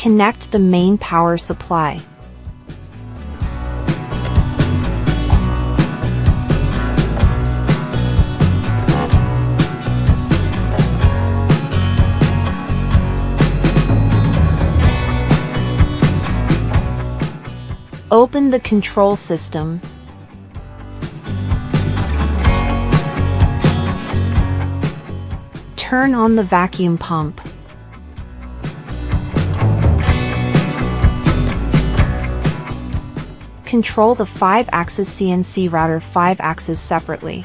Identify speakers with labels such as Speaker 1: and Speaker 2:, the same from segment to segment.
Speaker 1: Connect the main power supply. Open the control system. Turn on the vacuum pump. Control the 5-axis CNC router 5-axis separately.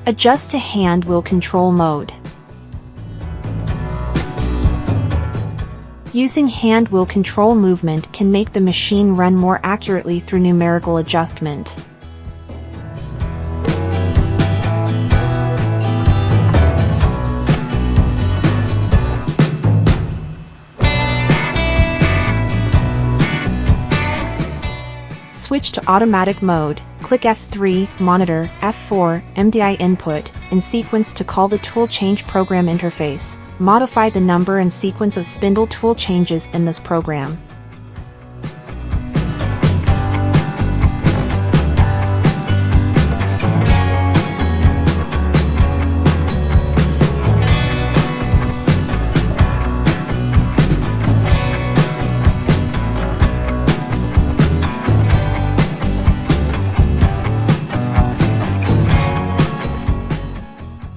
Speaker 1: Adjust to hand wheel control mode. Using hand wheel control movement can make the machine run more accurately through numerical adjustment. Switch to automatic mode. Click F3, monitor, F4, MDI input, in sequence to call the tool change program interface. Modify the number and sequence of spindle tool changes in this program.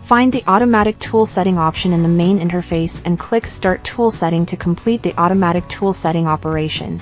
Speaker 1: Find the automatic tool setting option in the main interface and click Start Tool Setting to complete the automatic tool setting operation.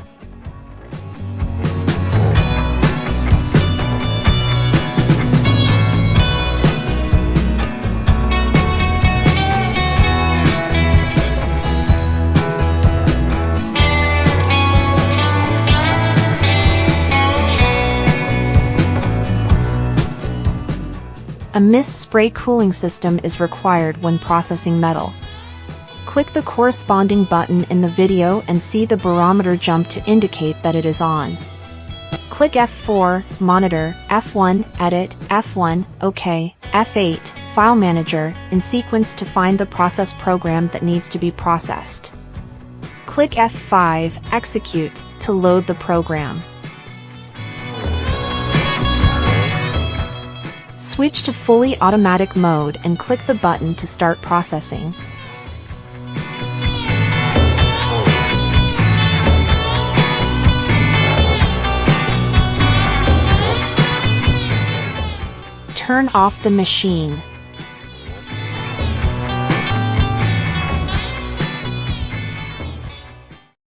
Speaker 1: A mist spray cooling system is required when processing metal. Click the corresponding button in the video and see the barometer jump to indicate that it is on. Click F4, Monitor, F1, Edit, F1, OK, F8, File Manager, in sequence to find the process program that needs to be processed. Click F5, Execute, to load the program. Switch to fully automatic mode and click the button to start processing. Turn off the machine.